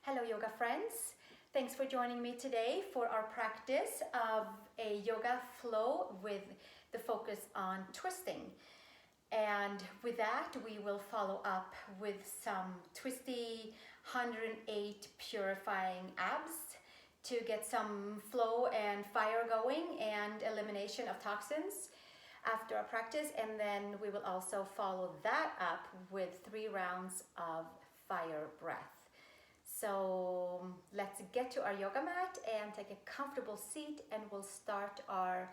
Hello yoga friends, thanks for joining me today for our practice of a yoga flow with the focus on twisting. And with that we will follow up with some twisty 108 purifying abs to get some flow and fire going and elimination of toxins after our practice. And then we will also follow that up with 3 rounds of fire breath. So let's get to our yoga mat and take a comfortable seat, and we'll start our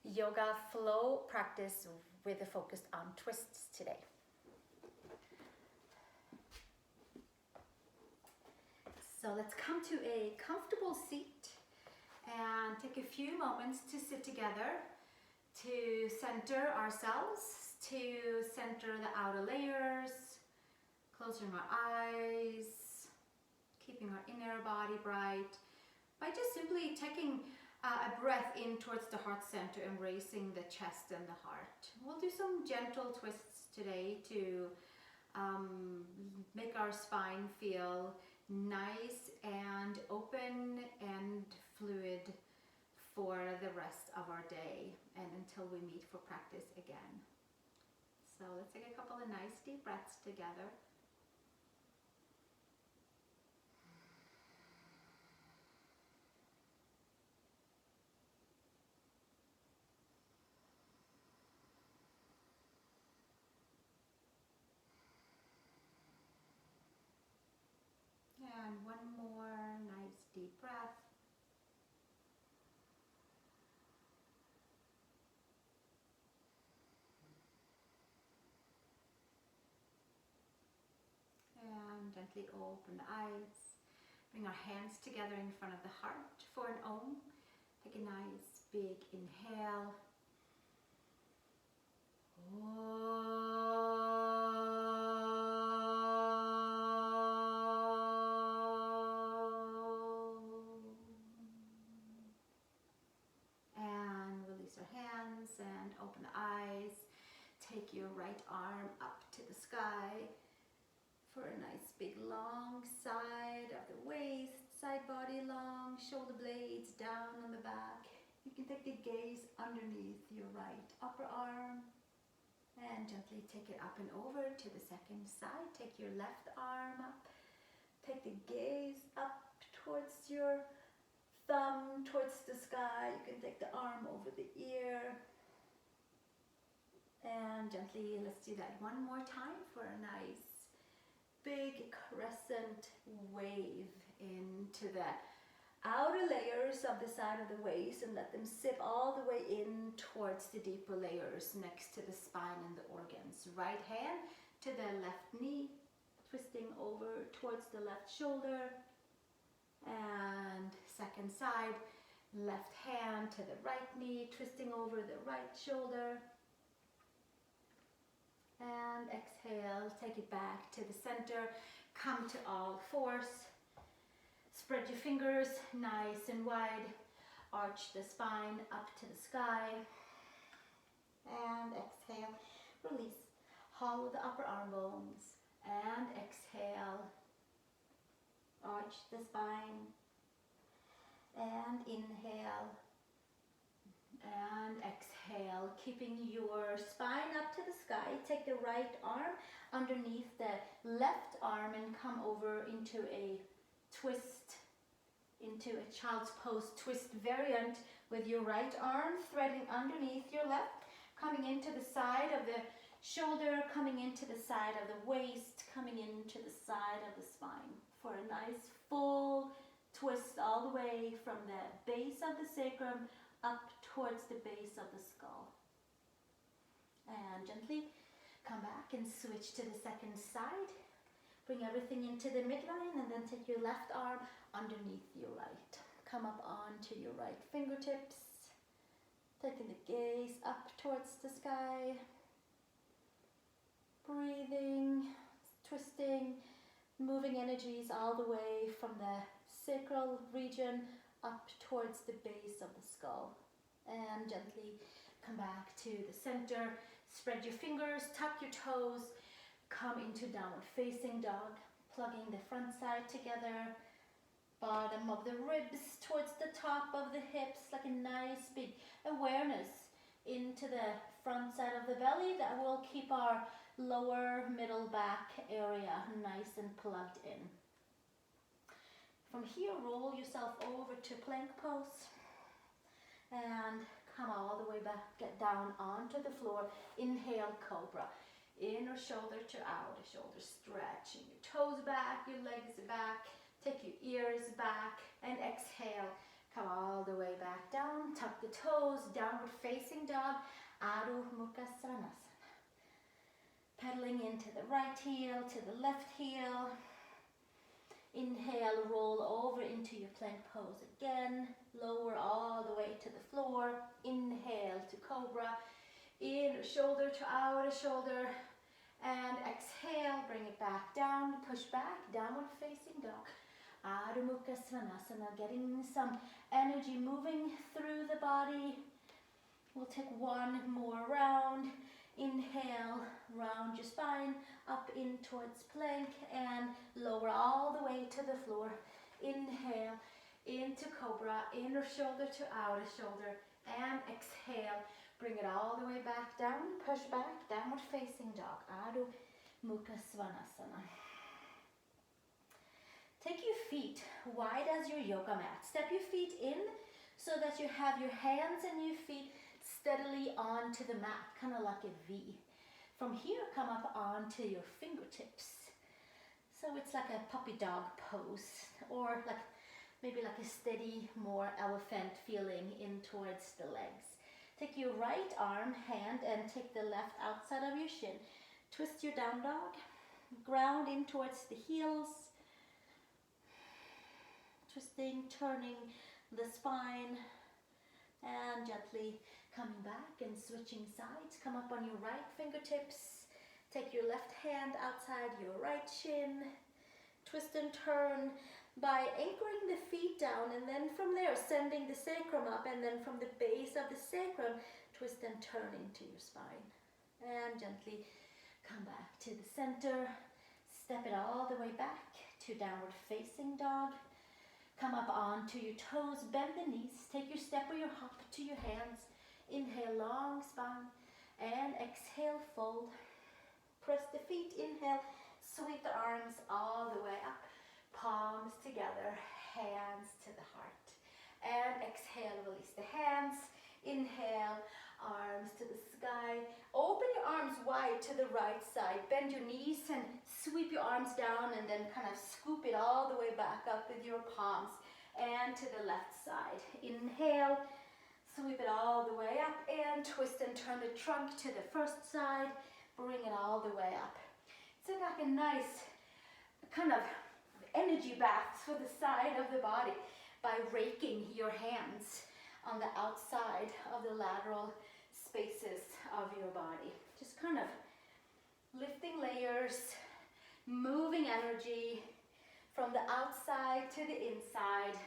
yoga flow practice with a focus on twists today. So let's come to a comfortable seat and take a few moments to sit together, to center ourselves, to center the outer layers, closing our eyes, keeping our inner body bright by just simply taking a breath in towards the heart center, embracing the chest and the heart. We'll do some gentle twists today to make our spine feel nice and open and fluid for the rest of our day and until we meet for practice again. So let's take a couple of nice deep breaths together. And one more nice deep breath. And gently open the eyes. Bring our hands together in front of the heart for an Om. Take a nice big inhale. And release our hands and open the eyes. Take your right arm up to the sky for a nice big long side of the waist, side body long, shoulder blades down on the back. You can take the gaze underneath your right upper arm and gently take it up and over to the second side. Take your left arm up, take the gaze up towards your thumb, towards the sky. You can take the arm over the ear. And gently, let's do that one more time for a nice big crescent wave into the outer layers of the side of the waist, and let them sip all the way in towards the deeper layers next to the spine and the organs. Right hand to the left knee, twisting over towards the left shoulder. And second side, left hand to the right knee, twisting over the right shoulder. And exhale, take it back to the center. Come to all fours. Spread your fingers nice and wide. Arch the spine up to the sky. And exhale, release. Hollow the upper arm bones. And exhale. Arch the spine. And inhale. And exhale, keeping your spine up to the sky. Take the right arm underneath the left arm and come over into a twist, into a child's pose twist variant with your right arm threading underneath your left, coming into the side of the shoulder, coming into the side of the waist, coming into the side of the spine for a nice full twist all the way from the base of the sacrum up towards the base of the skull. And gently come back and switch to the second side. Bring everything into the midline and then take your left arm underneath your right. Come up onto your right fingertips. Taking the gaze up towards the sky. Breathing, twisting, moving energies all the way from the sacral region up towards the base of the skull. And gently come back to the center. Spread your fingers, tuck your toes, come into downward facing dog, plugging the front side together, Bottom of the ribs towards the top of the hips, like a nice big awareness into the front side of the belly. That will keep our lower middle back area nice and plugged in. From here, roll yourself over to plank pose and come all the way back, get down onto the floor. Inhale, cobra. Inner shoulder to outer shoulder, stretching your toes back, your legs back, take your ears back, and exhale. Come all the way back down, tuck the toes, downward facing dog, Adho Mukha Svanasana. Pedaling into the right heel, to the left heel. Inhale, roll over into your plank pose again. Lower all the way to the floor. Inhale to cobra. Inner shoulder to outer shoulder. And exhale, bring it back down, push back, downward facing dog. Adho Mukha Svanasana, getting some energy moving through the body. We'll take one more round. Inhale, round your spine, up in towards plank and lower all the way to the floor. Inhale, into cobra, inner shoulder to outer shoulder, and exhale. Bring it all the way back down, push back, downward facing dog, Adho Mukha Svanasana. Take your feet wide as your yoga mat. Step your feet in so that you have your hands and your feet steadily onto the mat, kind of like a V. From here, come up onto your fingertips. So it's like a puppy dog pose, or like maybe like a steady, more elephant feeling in towards the legs. Take your right arm, hand, and take the left outside of your shin. Twist your down dog. Ground in towards the heels. Twisting, turning the spine. And gently coming back and switching sides. Come up on your right fingertips. Take your left hand outside your right shin. Twist and turn by anchoring the feet down, and then from there sending the sacrum up, and then from the base of the sacrum twist and turn into your spine, and gently come back to the center. Step it all the way back to downward facing dog. Come up onto your toes, bend the knees, take your step or your hop to your hands. Inhale, long spine, and exhale, fold. Press the feet, inhale, sweep the arms all the way up. Palms together, hands to the heart. And exhale, release the hands. Inhale, arms to the sky. Open your arms wide to the right side. Bend your knees and sweep your arms down, and then kind of scoop it all the way back up with your palms. And to the left side. Inhale, sweep it all the way up, and twist and turn the trunk to the first side. Bring it all the way up. It's like a nice kind of energy baths for the side of the body by raking your hands on the outside of the lateral spaces of your body. Just kind of lifting layers, moving energy from the outside to the inside.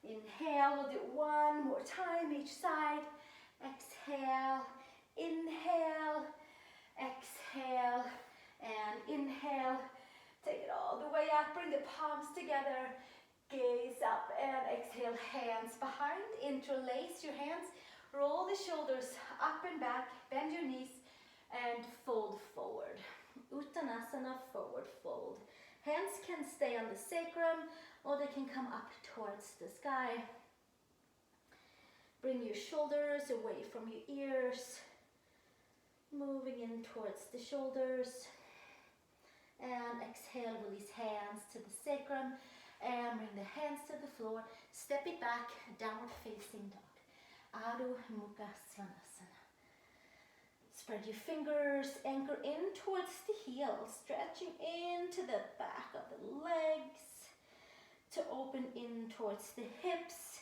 Inhale, we'll do it one more time each side. Exhale, inhale, exhale, and inhale. Take it all the way up, bring the palms together, gaze up, and exhale, hands behind, interlace your hands, roll the shoulders up and back, bend your knees, and fold forward. Uttanasana, forward fold. Hands can stay on the sacrum, or they can come up towards the sky. Bring your shoulders away from your ears, moving in towards the shoulders. And exhale, release hands to the sacrum, and bring the hands to the floor. Step it back, downward facing dog. Adho Mukha Svanasana. Spread your fingers, anchor in towards the heels, stretching into the back of the legs, to open in towards the hips,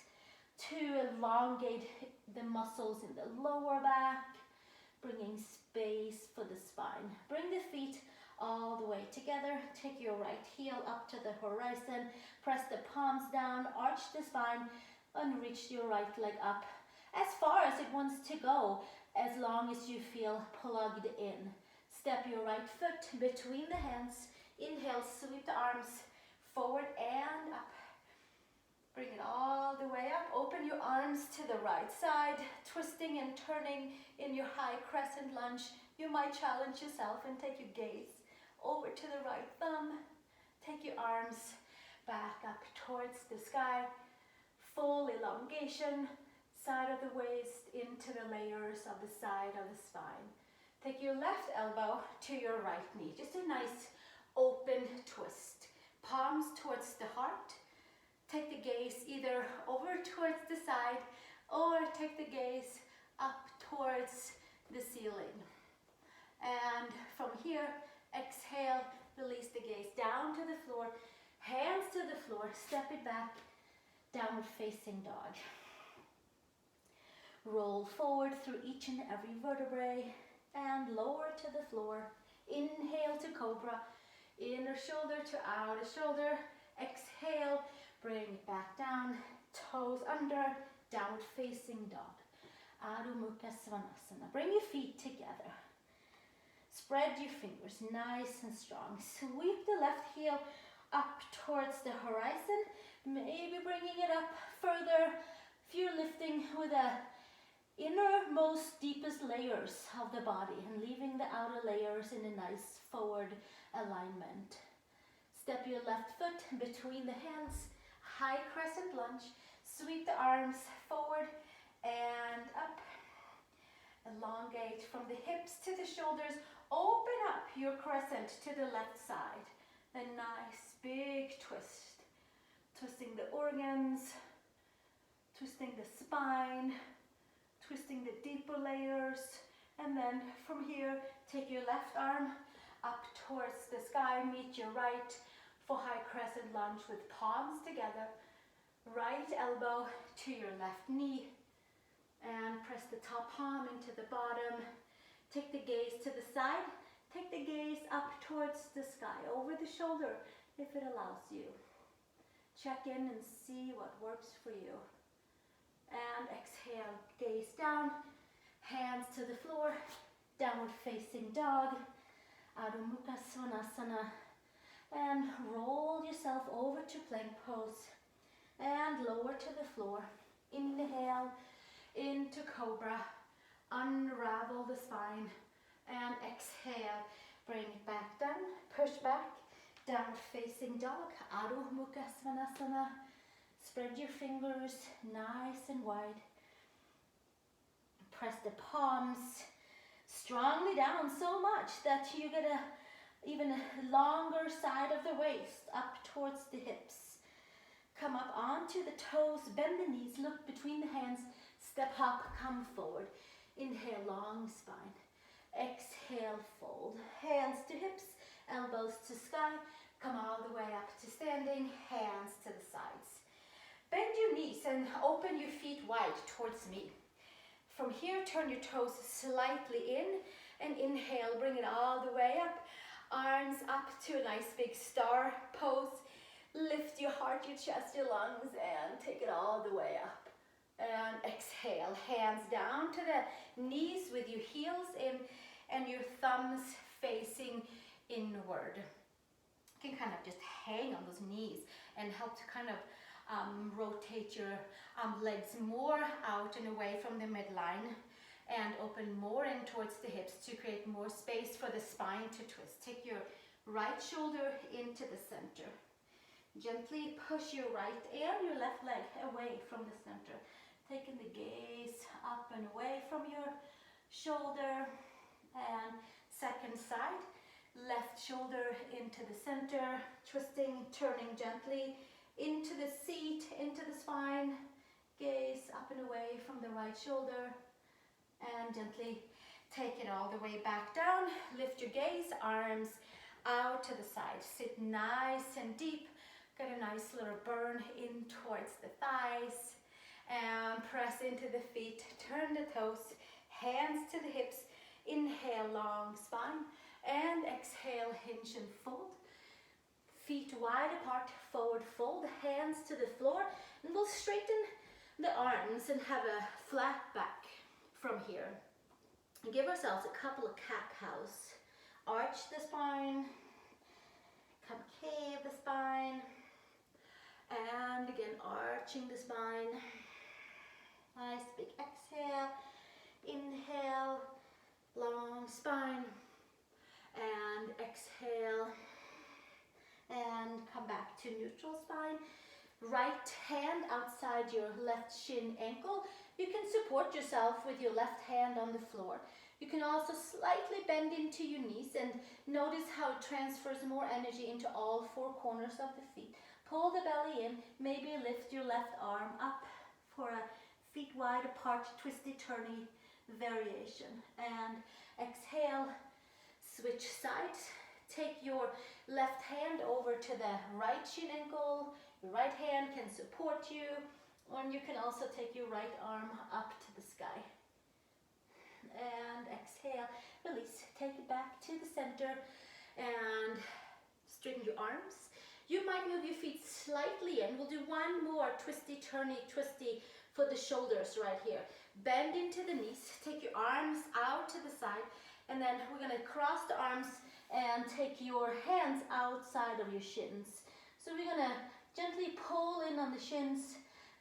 to elongate the muscles in the lower back, bringing space for the spine. Bring the feet all the way together. Take your right heel up to the horizon. Press the palms down, arch the spine, and reach your right leg up as far as it wants to go, as long as you feel plugged in. Step your right foot between the hands. Inhale, sweep the arms forward and up. Open your arms to the right side, twisting and turning in your high crescent lunge. You might challenge yourself and take your gaze over to the right thumb. Take your arms back up towards the sky. Full elongation, side of the waist into the layers of the side of the spine. Take your left elbow to your right knee. Just a nice open twist. Palms towards the heart. Take the gaze either over towards the side or take the gaze up towards the ceiling. And from here, exhale, release the gaze down to the floor, hands to the floor, step it back, downward facing dog. Roll forward through each and every vertebrae and lower to the floor. Inhale to cobra, inner shoulder to outer shoulder. Exhale, bring it back down, toes under, downward facing dog. Adho Mukha Svanasana. Bring your feet together. Spread your fingers nice and strong. Sweep the left heel up towards the horizon. Maybe bringing it up further if you're lifting with the innermost, deepest layers of the body and leaving the outer layers in a nice forward alignment. Step your left foot between the hands. High crescent lunge. Sweep the arms forward and up. Elongate from the hips to the shoulders. Open up your crescent to the left side. A nice big twist. Twisting the organs, twisting the spine, twisting the deeper layers. And then from here, take your left arm up towards the sky. Meet your right for high crescent lunge with palms together. Right elbow to your left knee. And press the top palm into the bottom. Take the gaze to the side. Take the gaze up towards the sky, over the shoulder, if it allows you. Check in and see what works for you. And exhale, gaze down, hands to the floor, downward facing dog, Adho Mukha Svanasana. And roll yourself over to plank pose. And lower to the floor. Inhale into cobra. Unravel the spine. And exhale. Bring it back down. Push back. Downward facing dog. Adho Mukha Svanasana. Spread your fingers nice and wide. Press the palms strongly down so much that you get a even longer side of the waist up towards the hips. Come up onto the toes, bend the knees, look between the hands, step up, come forward. Inhale, long spine. Exhale, fold. Hands to hips, elbows to sky. Come all the way up to standing, hands to the sides. Bend your knees and open your feet wide towards me. From here, turn your toes slightly in and inhale, bring it all the way up. Arms up to a nice big star pose. Lift your heart, your chest, your lungs, and take it all the way up. And exhale, hands down to the knees with your heels in and your thumbs facing inward. You can kind of just hang on those knees and help to kind of rotate your legs more out and away from the midline. And open more in towards the hips to create more space for the spine to twist. Take your right shoulder into the center. Gently push your right and your left leg away from the center. Taking the gaze up and away from your shoulder. And second side, left shoulder into the center. Twisting, turning gently into the seat, into the spine. Gaze up and away from the right shoulder. And gently take it all the way back down. Lift your gaze, arms out to the side. Sit nice and deep. Get a nice little burn in towards the thighs. And press into the feet. Turn the toes. Hands to the hips. Inhale, long spine. And exhale, hinge and fold. Feet wide apart, forward fold. Hands to the floor. And we'll straighten the arms and have a flat back. From here, give ourselves a couple of cat-cows. Arch the spine, concave the spine, and again arching the spine. long spine, and exhale, and come back to neutral spine. Right hand outside your left shin ankle. You can support yourself with your left hand on the floor. You can also slightly bend into your knees and notice how it transfers more energy into all four corners of the feet. Pull the belly in, maybe lift your left arm up for a feet wide apart twisty turny variation. And exhale, switch sides. Take your left hand over to the right shin ankle. Your right hand can support you, and you can also take your right arm up to the sky. And exhale, release, take it back to the center and straighten your arms. You might move your feet slightly in. We'll do one more twisty, turny, twisty for the shoulders right here. Bend into the knees, take your arms out to the side, and then we're gonna cross the arms and take your hands outside of your shins. So we're gonna gently pull in on the shins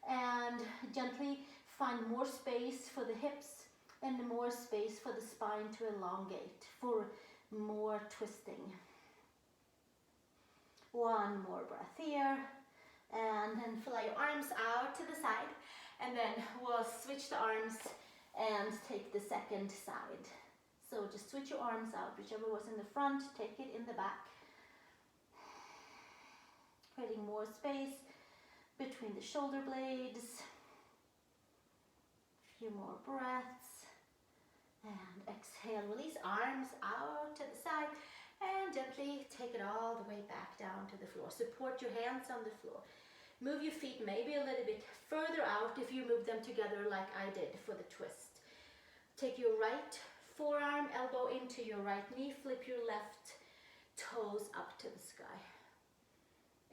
and gently find more space for the hips and more space for the spine to elongate for more twisting. One more breath here, and then fly your arms out to the side, and then we'll switch the arms and take the second side. So just switch your arms out, whichever was in the front, take it in the back. Creating more space between the shoulder blades. A few more breaths. And exhale, release, arms out to the side, and gently take it all the way back down to the floor. Support your hands on the floor. Move your feet maybe a little bit further out if you move them together like I did for the twist. Take your right forearm, elbow into your right knee, flip your left toes up to the sky.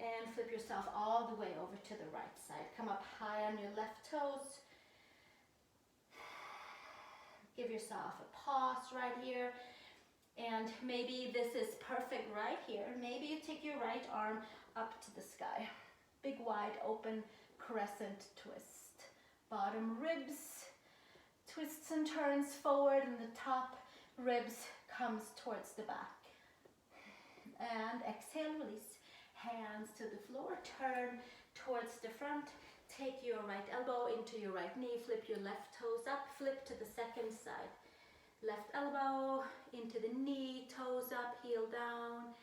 And flip yourself all the way over to the right side. Come up high on your left toes. Give yourself a pause right here. And maybe this is perfect right here. Maybe you take your right arm up to the sky. Big wide open crescent twist. Bottom ribs twists and turns forward, and the top ribs comes towards the back. And exhale, release. Hands to the floor, turn towards the front. Take your right elbow into your right knee, flip your left toes up, flip to the second side. Left elbow into the knee, toes up, heel down,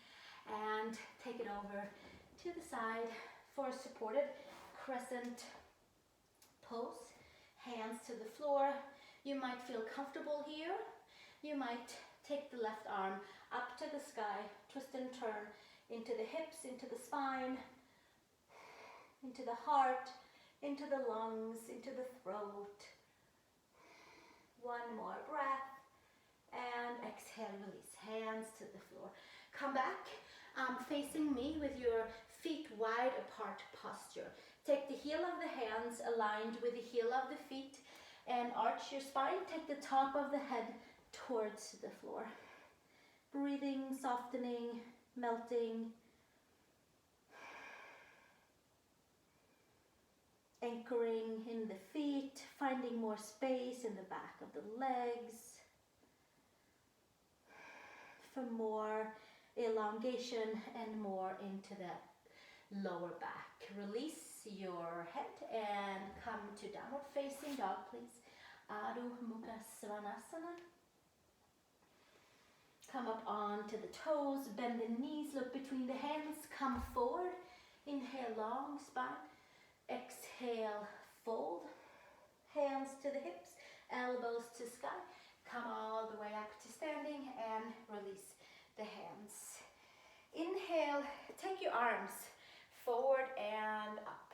and take it over to the side for a supported crescent pose. Hands to the floor. You might feel comfortable here. You might take the left arm up to the sky, twist and turn into the hips, into the spine, into the heart, into the lungs, into the throat. One more breath. And exhale, release. Hands to the floor. Come back facing me with your feet wide apart posture. Take the heel of the hands aligned with the heel of the feet and arch your spine. Take the top of the head towards the floor. Breathing, softening, melting. Anchoring in the feet, finding more space in the back of the legs. For more elongation and more into the lower back. Release your head and come to downward facing dog, please. Adho Mukha Svanasana. Come up onto the toes, bend the knees, look between the hands, come forward. Inhale, long spine. Exhale, fold. Hands to the hips, elbows to sky. Come all the way up to standing and release the hands. Inhale, take your arms forward and up.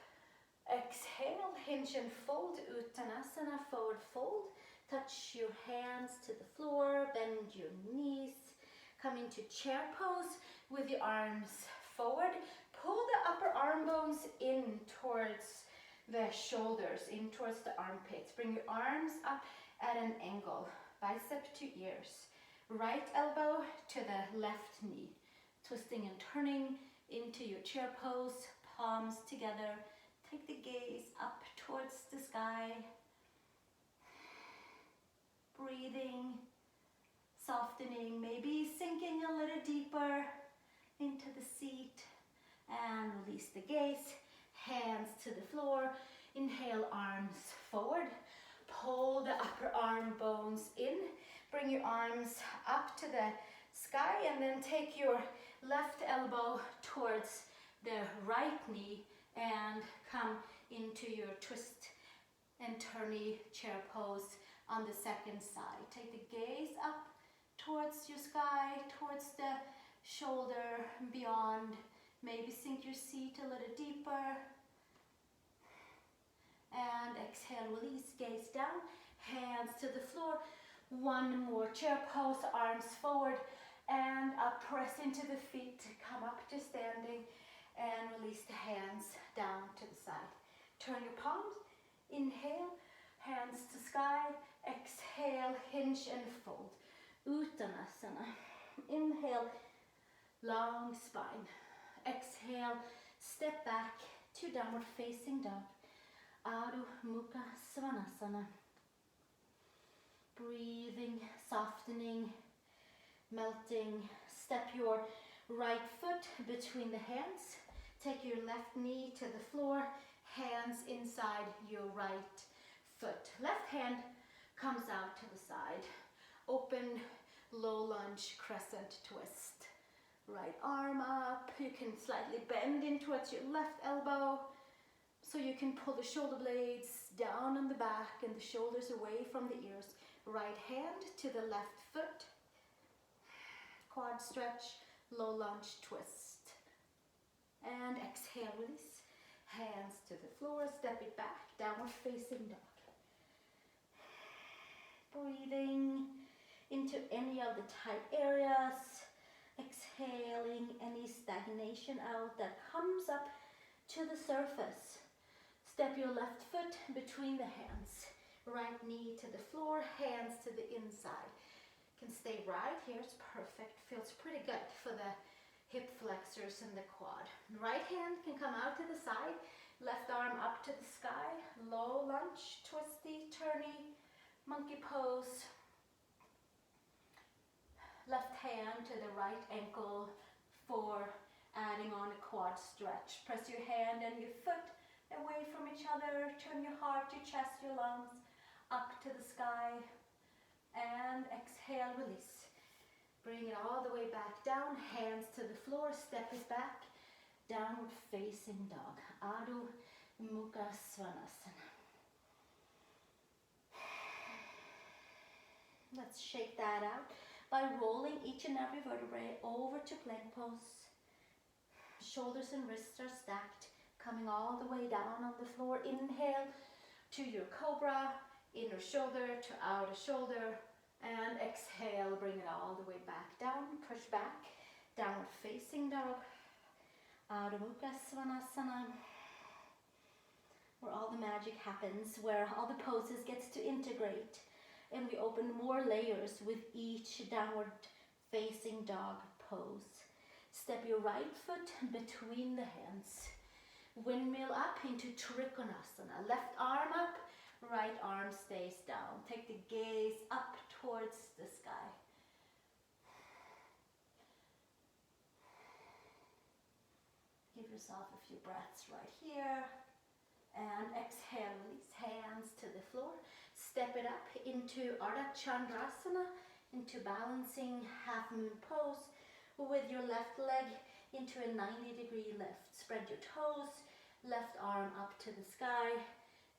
Exhale, hinge and fold, Uttanasana, forward fold. Touch your hands to the floor, bend your knees. Come into chair pose with your arms forward. Pull the upper arm bones in towards the shoulders, in towards the armpits. Bring your arms up at an angle, bicep to ears. Right elbow to the left knee. Twisting and turning into your chair pose, palms together. Take the gaze up towards the sky. Breathing. Softening, maybe sinking a little deeper into the seat, and release the gaze. Hands to the floor. Inhale, arms forward. Pull the upper arm bones in. Bring your arms up to the sky, and then take your left elbow towards the right knee and come into your twist and turny chair pose on the second side. Take the gaze up towards your sky, towards the shoulder, beyond. Maybe sink your seat a little deeper. And exhale, release, gaze down, hands to the floor. One more chair pose, arms forward and up, press into the feet, come up to standing and release the hands down to the side. Turn your palms, inhale, hands to sky, exhale, hinge and fold. Uttanasana. Inhale, long spine. Exhale, step back to downward facing dog. Adho Mukha Svanasana. Breathing, softening, melting. Step your right foot between the hands. Take your left knee to the floor, hands inside your right foot. Left hand comes out to the side. Open, low lunge, crescent twist. Right arm up. You can slightly bend in towards your left elbow, so you can pull the shoulder blades down on the back and the shoulders away from the ears. Right hand to the left foot. Quad stretch, low lunge twist. And exhale, release. Hands to the floor, step it back, downward facing dog. Breathing into any of the tight areas. Exhaling any stagnation out that comes up to the surface. Step your left foot between the hands. Right knee to the floor, hands to the inside. Can stay right here, it's perfect. Feels pretty good for the hip flexors and the quad. Right hand can come out to the side, left arm up to the sky, low lunge, twisty, turny, monkey pose. Left hand to the right ankle for adding on a quad stretch. Press your hand and your foot away from each other. Turn your heart, your chest, your lungs up to the sky. And exhale, release. Bring it all the way back down. Hands to the floor, step it back. Downward facing dog. Adho Mukha Svanasana. Let's shake that out by rolling each and every vertebrae over to plank pose. Shoulders and wrists are stacked, coming all the way down on the floor. Inhale to your cobra, inner shoulder to outer shoulder, and exhale, bring it all the way back down. Push back, downward facing dog. Adho Mukha Svanasana, where all the magic happens, where all the poses gets to integrate. And we open more layers with each downward facing dog pose. Step your right foot between the hands. Windmill up into Trikonasana. Left arm up, right arm stays down. Take the gaze up towards the sky. Give yourself a few breaths right here. And exhale, release, hands to the floor. Step it up into Ardha Chandrasana, into balancing half moon pose with your left leg into a 90-degree lift. Spread your toes, left arm up to the sky.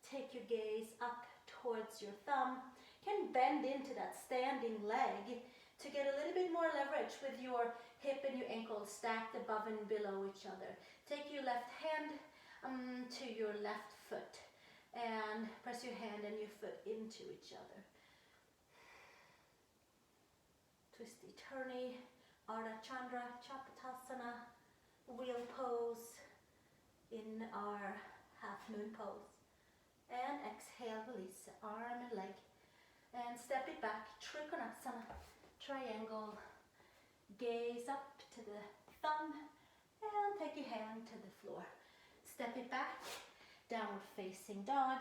Take your gaze up towards your thumb. You can bend into that standing leg to get a little bit more leverage with your hip and your ankle stacked above and below each other. Take your left hand to your left foot and press your hand and your foot into each other. Twisty turny, Ardha Chandra, Chapatasana, wheel pose in our half moon pose. And exhale, release, arm and leg. And step it back, Trikonasana, triangle. Gaze up to the thumb and take your hand to the floor. Step it back, downward facing dog.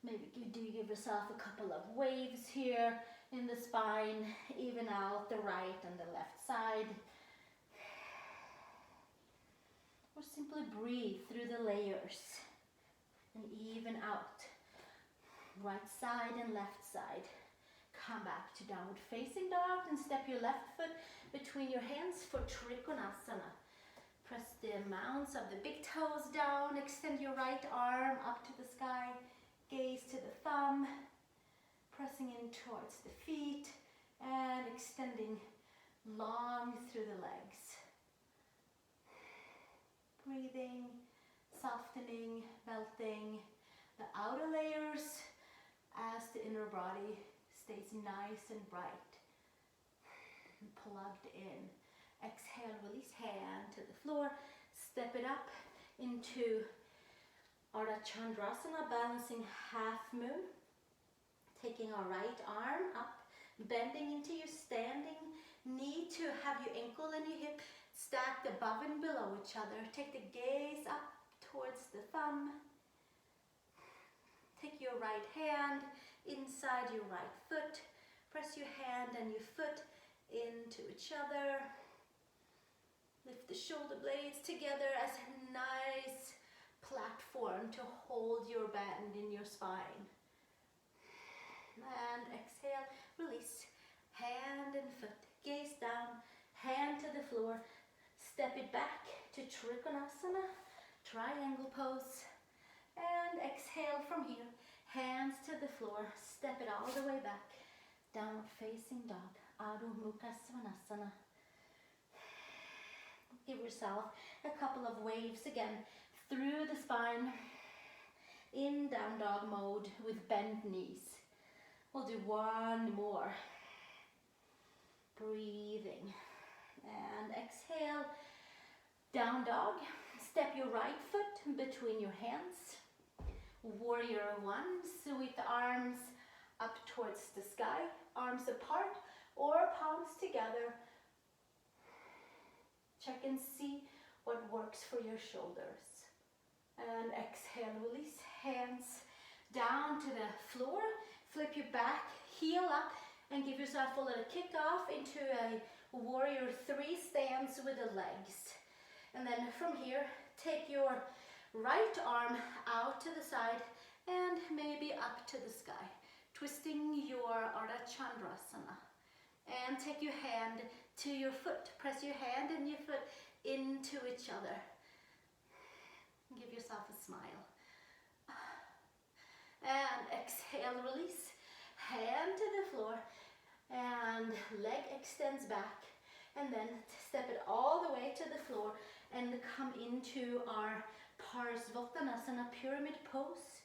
Maybe you do give yourself a couple of waves here in the spine, even out the right and the left side. Or simply breathe through the layers and even out. Right side and left side. Come back to downward facing dog and step your left foot between your hands for Trikonasana. Press the mounds of the big toes down, extend your right arm up to the sky, gaze to the thumb, pressing in towards the feet and extending long through the legs. Breathing, softening, melting the outer layers as the inner body stays nice and bright and plugged in. Exhale, release, hand to the floor, step it up into Ardha Chandrasana, balancing half moon. Taking our right arm up, bending into your standing knee to have your ankle and your hip stacked above and below each other. Take the gaze up towards the thumb. Take your right hand inside your right foot. Press your hand and your foot into each other. Lift the shoulder blades together as a nice platform to hold your bend in your spine. And exhale, release, hand and foot, gaze down, hand to the floor, step it back to Trikonasana, triangle pose, and exhale from here, hands to the floor, step it all the way back, downward facing dog, Adho Mukha Svanasana. Give yourself a couple of waves again through the spine, in down dog mode with bent knees. We'll do one more. Breathing. And exhale. Down dog. Step your right foot between your hands. Warrior one. Sweep the arms up towards the sky. Arms apart or palms together. Check and see what works for your shoulders. And exhale, release, hands down to the floor. Flip your back, heel up, and give yourself a little kick off into a warrior three stance with the legs. And then from here, take your right arm out to the side and maybe up to the sky, twisting your Ardha Chandrasana. And take your hand to your foot. Press your hand and your foot into each other. Give yourself a smile. And exhale, release. Hand to the floor. And leg extends back. And then step it all the way to the floor and come into our Parsvottanasana pyramid pose.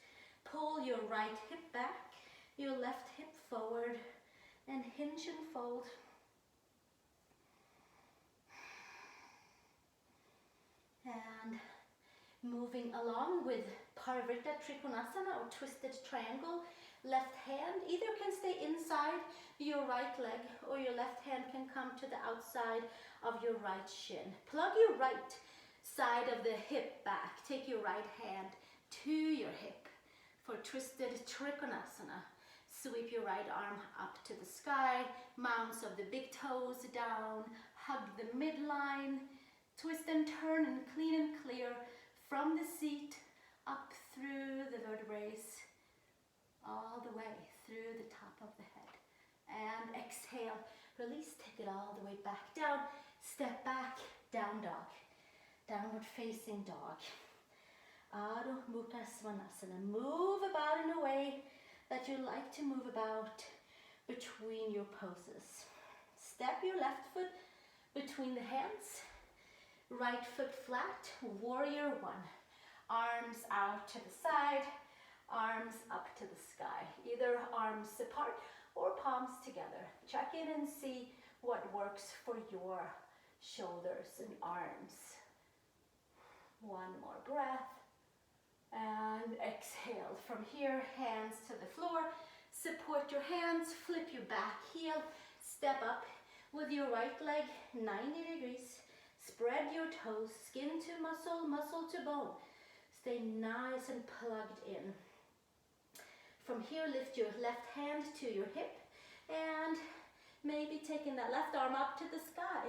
Pull your right hip back, your left hip forward, and hinge and fold. And moving along with Parivrtta Trikonasana or twisted triangle, left hand either can stay inside your right leg or your left hand can come to the outside of your right shin. Plug your right side of the hip back. Take your right hand to your hip for twisted Trikonasana. Sweep your right arm up to the sky, mounts of the big toes down, hug the midline, twist and turn and clean and clear from the seat up through the vertebrae, all the way through the top of the head. And exhale, release, take it all the way back down, step back, down dog, downward facing dog. Adho Mukha Svanasana. Move about in a way that you like to move about between your poses. Step your left foot between the hands, right foot flat, warrior one. Arms out to the side, arms up to the sky. Either arms apart or palms together. Check in and see what works for your shoulders and arms. One more breath. And exhale. From here, hands to the floor. Support your hands, flip your back heel, step up with your right leg 90 degrees. Spread your toes, skin to muscle, muscle to bone. Stay nice and plugged in. From here, lift your left hand to your hip And maybe taking that left arm up to the sky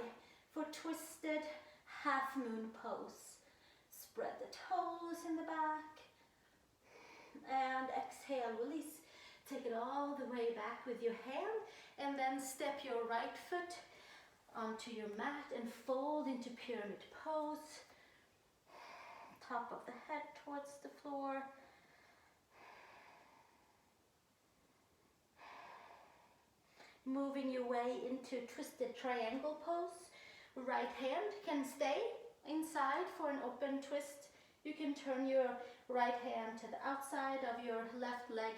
for twisted half moon pose. Spread the toes in the back. And exhale, release. Take it all the way back with your hand, and then step your right foot onto your mat and fold into pyramid pose. Top of the head towards the floor. Moving your way into twisted triangle pose. Right hand can stay inside for an open twist. You can turn your right hand to the outside of your left leg,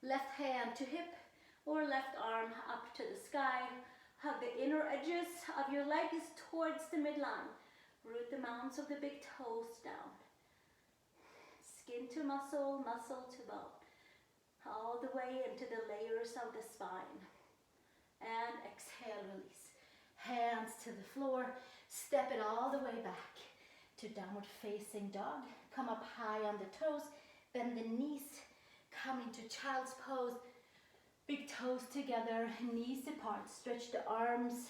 left hand to hip, or left arm up to the sky. Hug the inner edges of your legs towards the midline. Root the mounds of the big toes down. Skin to muscle, muscle to bone. All the way into the layers of the spine. And exhale, release. Hands to the floor. Step it all the way back to downward facing dog. Come up high on the toes. Bend the knees. Come into child's pose. Big toes together, knees apart. Stretch the arms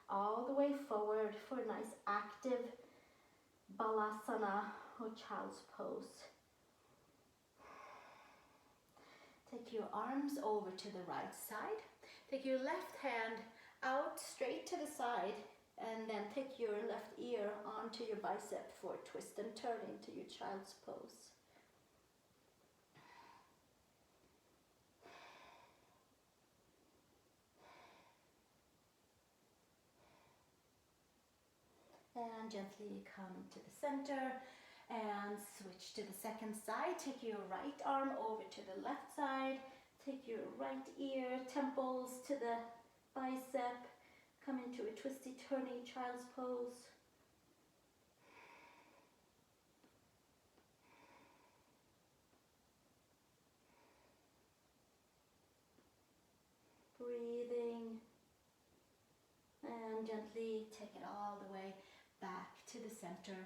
all the way forward for a nice active balasana or child's pose. Take your arms over to the right side. Take your left hand out straight to the side, and then take your left ear onto your bicep for a twist and turn into your child's pose. And gently come to the center and switch to the second side. Take your right arm over to the left side. Take your right ear, temples to the bicep. Come into a twisty turning child's pose. Breathing. And gently take it all the way back to the center.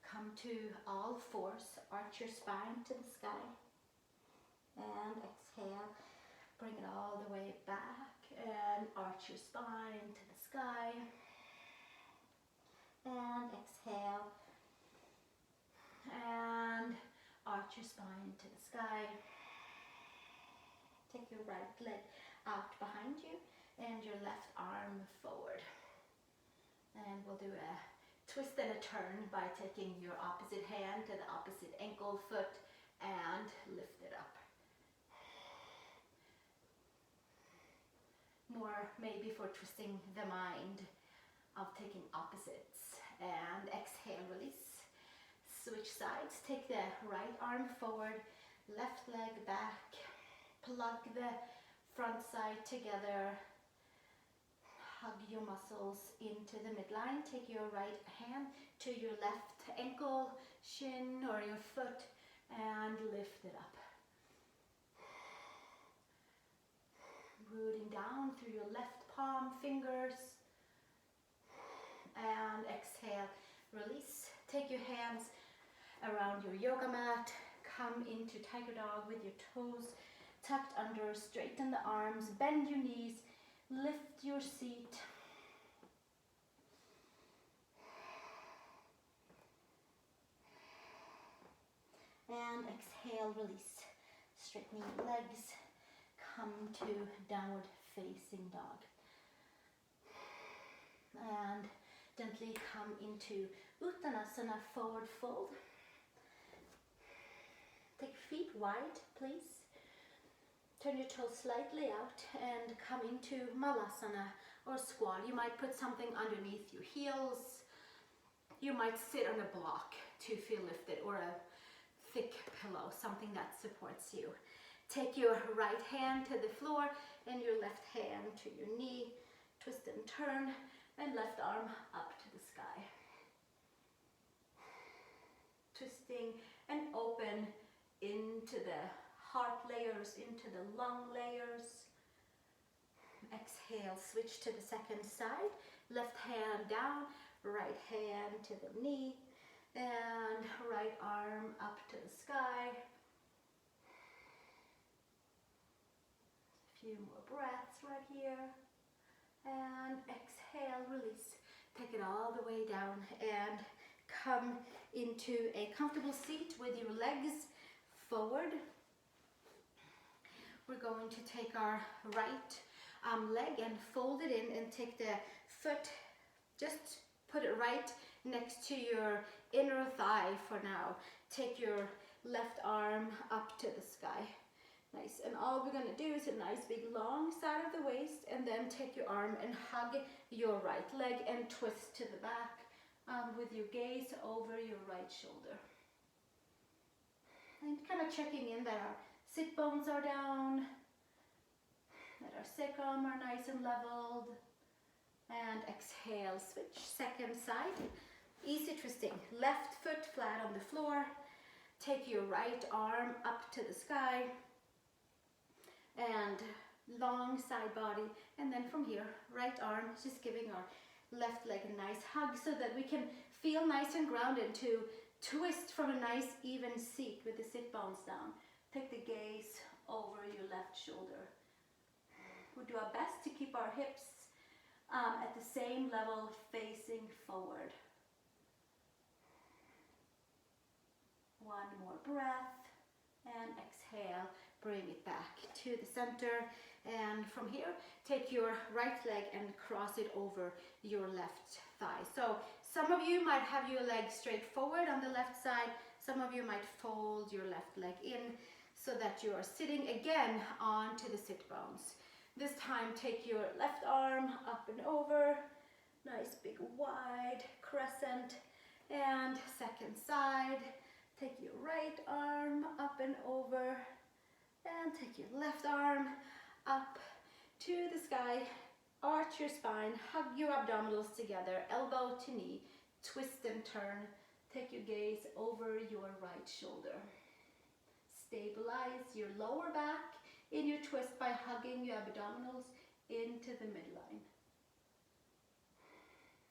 Come to all fours. Arch your spine to the sky. And exhale. Bring it all the way back. And arch your spine to the sky. And exhale. And arch your spine to the sky. Take your right leg out behind you and your left arm forward. And we'll do a twist and a turn by taking your opposite hand to the opposite ankle, foot, and lift it up. More maybe for twisting the mind of taking opposites. And exhale, release. Switch sides. Take the right arm forward, left leg back. Plug the front side together. Hug your muscles into the midline. Take your right hand to your left ankle, shin, or your foot, and lift it up. Rooting down through your left palm, fingers. And exhale, release. Take your hands around your yoga mat. Come into tiger dog with your toes tucked under. Straighten the arms, bend your knees. Lift your seat. And exhale, release. Straightening your legs. Come to downward facing dog. And gently come into Uttanasana, forward fold. Take feet wide, please. Turn your toes slightly out and come into Malasana or squat. You might put something underneath your heels. You might sit on a block to feel lifted, or a thick pillow, something that supports you. Take your right hand to the floor and your left hand to your knee. Twist and turn, and left arm up to the sky. Twisting and open into the heart layers, into the lung layers. Exhale, switch to the second side. Left hand down, right hand to the knee, and right arm up to the sky. Few more breaths right here. And exhale, release. Take it all the way down and come into a comfortable seat with your legs forward. We're going to take our right leg and fold it in and take the foot, just put it right next to your inner thigh for now. Take your left arm up to the sky. Nice, and all we're gonna do is a nice big long side of the waist, and then take your arm and hug your right leg and twist to the back with your gaze over your right shoulder. And kind of checking in that our sit bones are down, that our sacrum are nice and leveled. And exhale, switch, second side. Easy twisting, left foot flat on the floor. Take your right arm up to the sky. And long side body, and then from here, right arm, just giving our left leg a nice hug so that we can feel nice and grounded to twist from a nice even seat with the sit bones down. Take the gaze over your left shoulder. We'll do our best to keep our hips at the same level, facing forward. One more breath, and exhale. Bring it back to the center, and from here take your right leg and cross it over your left thigh. So some of you might have your leg straight forward on the left side, some of you might fold your left leg in so that you are sitting again onto the sit bones. This time take your left arm up and over, nice big wide crescent, and second side, take your right arm up and over, and take your left arm up to the sky, arch your spine, hug your abdominals together, elbow to knee, twist and turn. Take your gaze over your right shoulder. Stabilize your lower back in your twist by hugging your abdominals into the midline.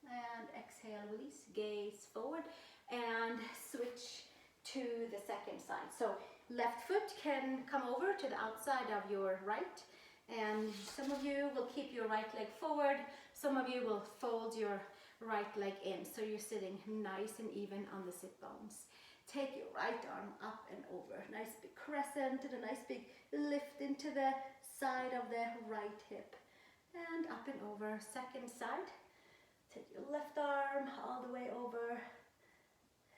And exhale, release, gaze forward, and switch to the second side. So left foot can come over to the outside of your right, and some of you will keep your right leg forward, some of you will fold your right leg in, so you're sitting nice and even on the sit bones. Take your right arm up and over, nice big crescent and a nice big lift into the side of the right hip, and up and over, second side. Take your left arm all the way over,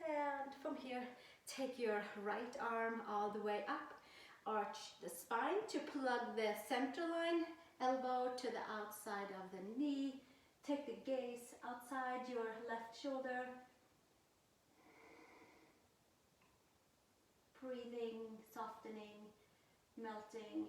and from here take your right arm all the way up, arch the spine to plug the center line, elbow to the outside of the knee, take the gaze outside your left shoulder, breathing, softening, melting,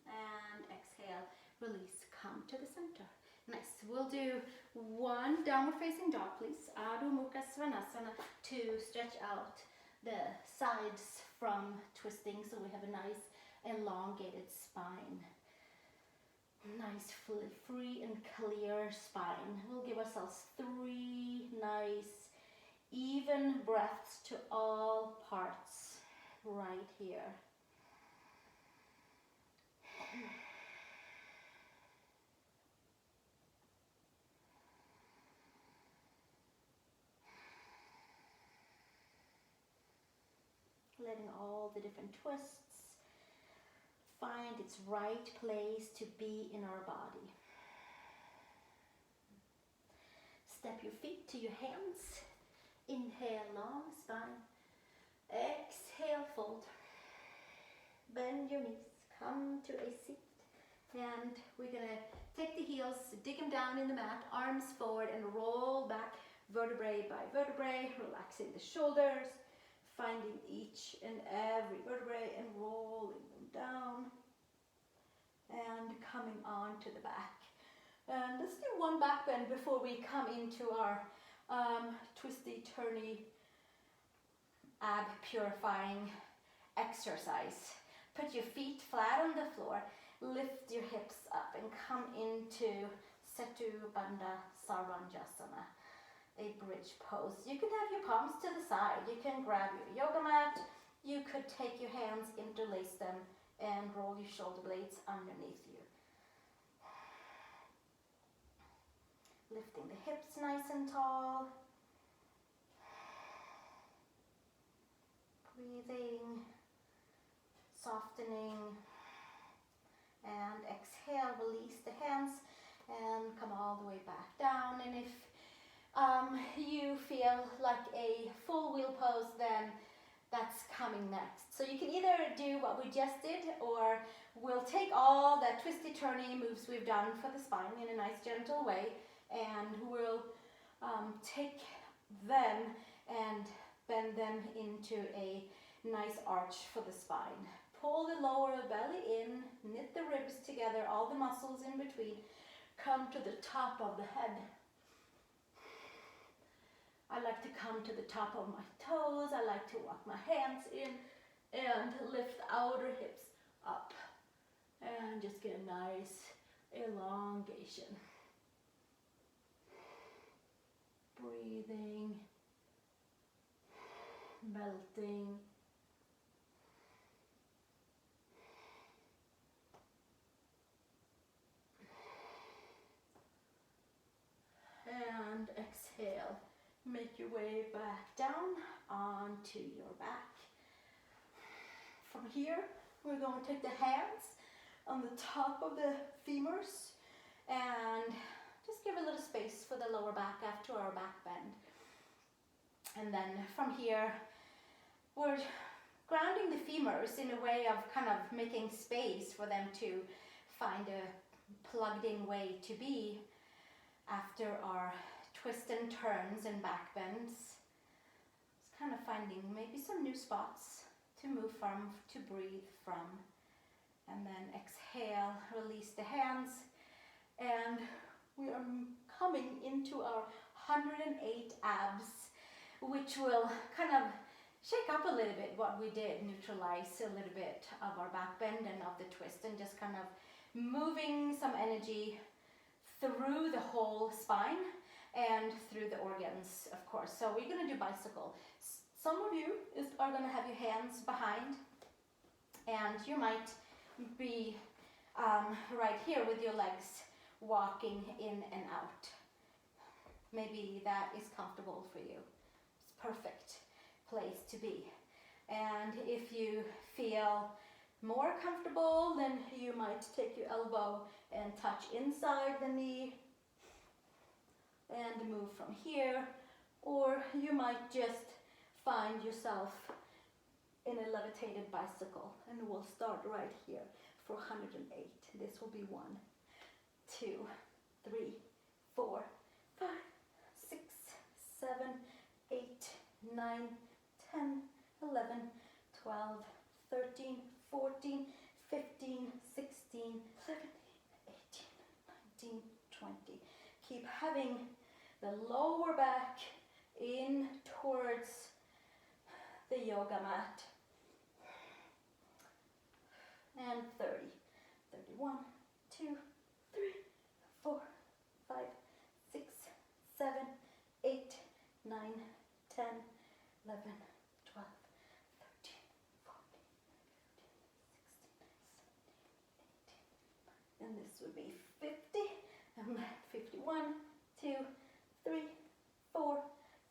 and exhale, release, come to the center. Nice. We'll do one downward facing dog, please. Adho Mukha Svanasana to stretch out the sides from twisting, so we have a nice elongated spine. Nice, free and clear spine. We'll give ourselves 3 nice, even breaths to all parts right here. Letting all the different twists find its right place to be in our body. Step your feet to your hands. Inhale, long spine. Exhale, fold. Bend your knees, come to a seat. And we're gonna take the heels, dig them down in the mat, arms forward, and roll back vertebrae by vertebrae, relaxing the shoulders, finding each and every vertebrae and rolling them down and coming on to the back. And let's do one back bend before we come into our twisty, turny, ab purifying exercise. Put your feet flat on the floor, lift your hips up and come into Setu Bandha Saranjasana, a bridge pose. You can have your palms to the side, you can grab your yoga mat, you could take your hands, interlace them, and roll your shoulder blades underneath you. Lifting the hips nice and tall. Breathing, softening, and exhale, release the hands and come all the way back down. And if you feel like a full wheel pose, then that's coming next. So you can either do what we just did, or we'll take all that twisty turny moves we've done for the spine in a nice gentle way, and we'll take them and bend them into a nice arch for the spine. Pull the lower belly in, knit the ribs together, all the muscles in between. Come to the top of the head. I like to come to the top of my toes. I like to walk my hands in and lift the outer hips up. And just get a nice elongation. Breathing. Melting. And exhale. Make your way back down onto your back. From here, we're going to take the hands on the top of the femurs and just give a little space for the lower back after our back bend. And then from here, we're grounding the femurs in a way of kind of making space for them to find a plugged in way to be after our twists and turns and back bends. Just kind of finding maybe some new spots to move from, to breathe from. And then exhale, release the hands. And we are coming into our 108 abs, which will kind of shake up a little bit what we did, neutralize a little bit of our back bend and of the twist, and just kind of moving some energy through the whole spine and through the organs, of course. So we're going to do bicycle. Some of you are going to have your hands behind, and you might be right here with your legs walking in and out. Maybe that is comfortable for you. It's perfect place to be. And if you feel more comfortable, then you might take your elbow and touch inside the knee and move from here, or you might just find yourself in a levitated bicycle, and we'll start right here for 108. This will be 1, 2, 3, 4, 5, 6, 7, 8, 9, 10, 11, 12, 13, 14, 15, 16, 17, 18, 19, 20. Keep having the lower back in towards the yoga mat. And 30, 31, 2, 3, 4, 5, 6, 7, 8, 9, 10, 11, 12, 13, 14, 15, 16, 17, 18. And this would be 50. And 51, 2, 3, 4,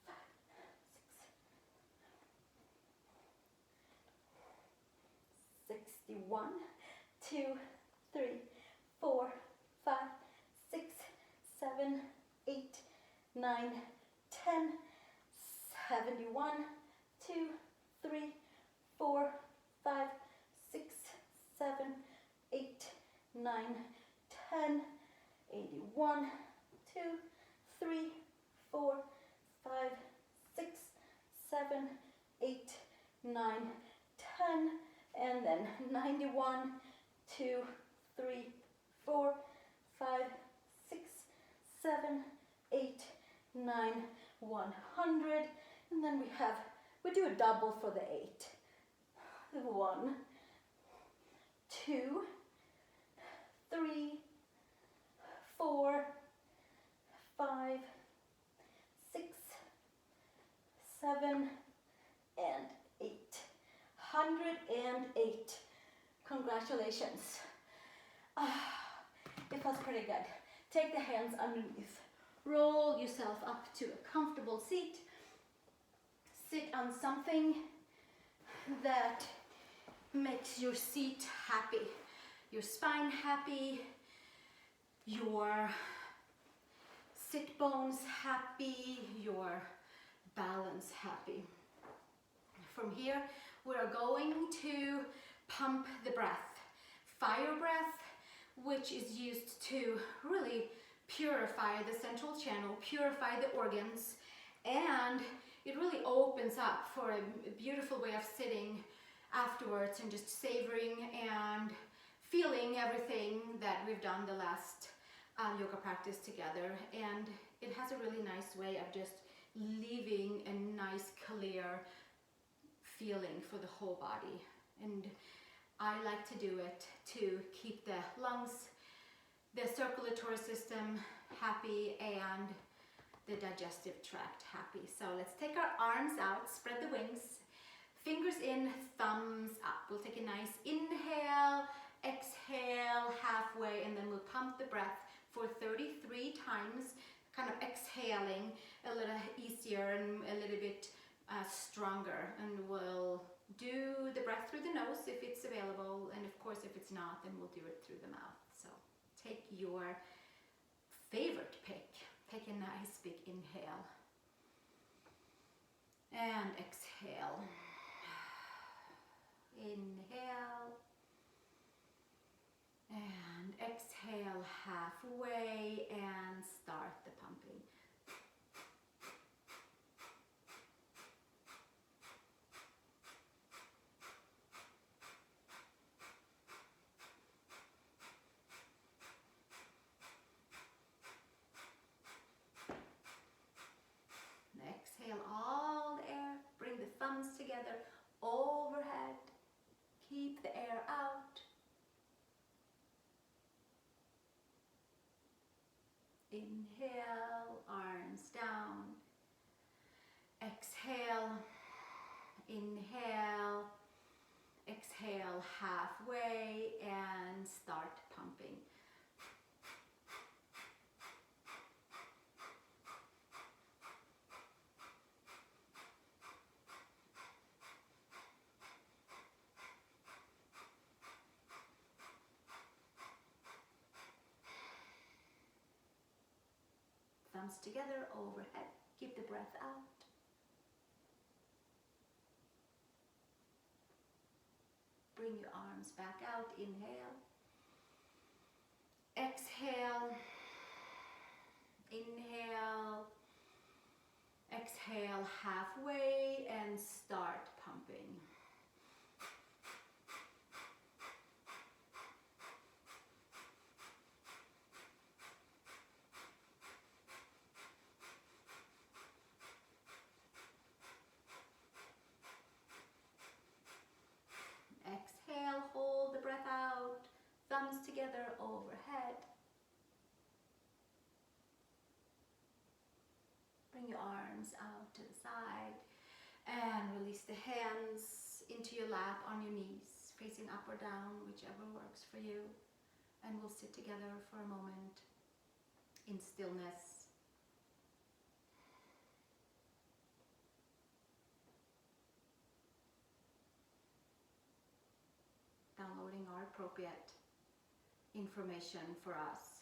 5, 6, 61, 2, 3, 4, 5, 6, 7, 8, 9, 10, 71, 2, 3, 4, 5, 6, 7, 8, 9, 10, 81, 2, 3, 4, 5, 6, 7, 8, 9, 10, and then 91, 2, 3, 4, 5, 6, 7, 8, 9, 100, and then we do a double for the 8. 1, 2, 3, 4, 5, 6, 7, and 8. Congratulations. It feels pretty good. Take the hands underneath. Roll yourself up to a comfortable seat. Sit on something that makes your seat happy, your spine happy, your sit bones happy, your balance happy. From here, we're going to pump the breath. Fire breath, which is used to really purify the central channel, purify the organs, and it really opens up for a beautiful way of sitting afterwards and just savoring and feeling everything that we've done the last yoga practice together. And it has a really nice way of just leaving a nice clear feeling for the whole body. And I like to do it to keep the lungs, the circulatory system happy, and the digestive tract happy. So let's take our arms out, spread the wings, fingers in, thumbs up. We'll take a nice inhale, exhale halfway, and then we'll pump the breath for 33 times, kind of exhaling a little easier and a little bit stronger. And we'll do the breath through the nose if it's available, and of course if it's not, then we'll do it through the mouth. So take your favorite pick. Take a nice big inhale and exhale. Inhale and exhale halfway and start the pumping. Exhale all the air, bring the thumbs together overhead, keep the air out. Inhale, arms down. Exhale, inhale, exhale halfway and start pumping. Thumbs together overhead. Keep the breath out. Bring your arms back out. Inhale. Exhale. Inhale. Exhale halfway and start pumping. Exhale, hold the breath out, thumbs together overhead. Bring your arms out to the side and release the hands into your lap on your knees, facing up or down, whichever works for you. And we'll sit together for a moment in stillness. Downloading our appropriate information for us.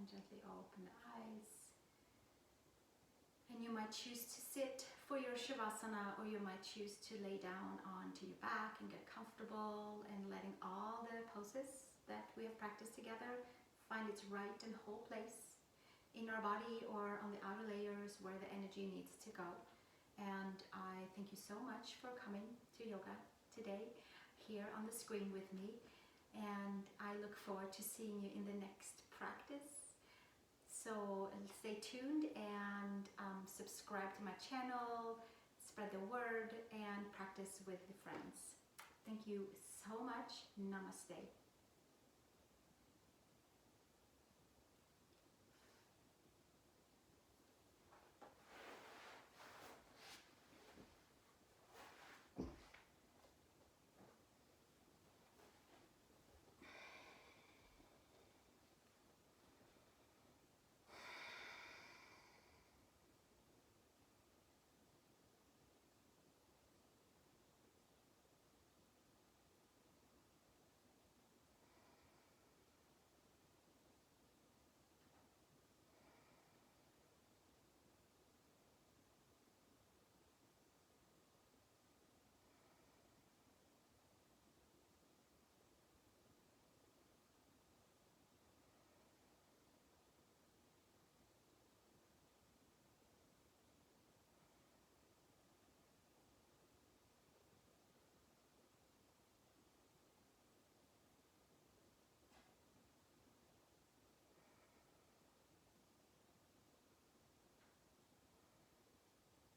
and gently open the eyes. And you might choose to sit for your Shavasana, or you might choose to lay down onto your back and get comfortable, and letting all the poses that we have practiced together find its right and whole place in our body or on the outer layers where the energy needs to go. And I thank you so much for coming to yoga today here on the screen with me, and I look forward to seeing you in the next practice. So stay tuned and subscribe to my channel, spread the word, and practice with the friends. Thank you so much. Namaste.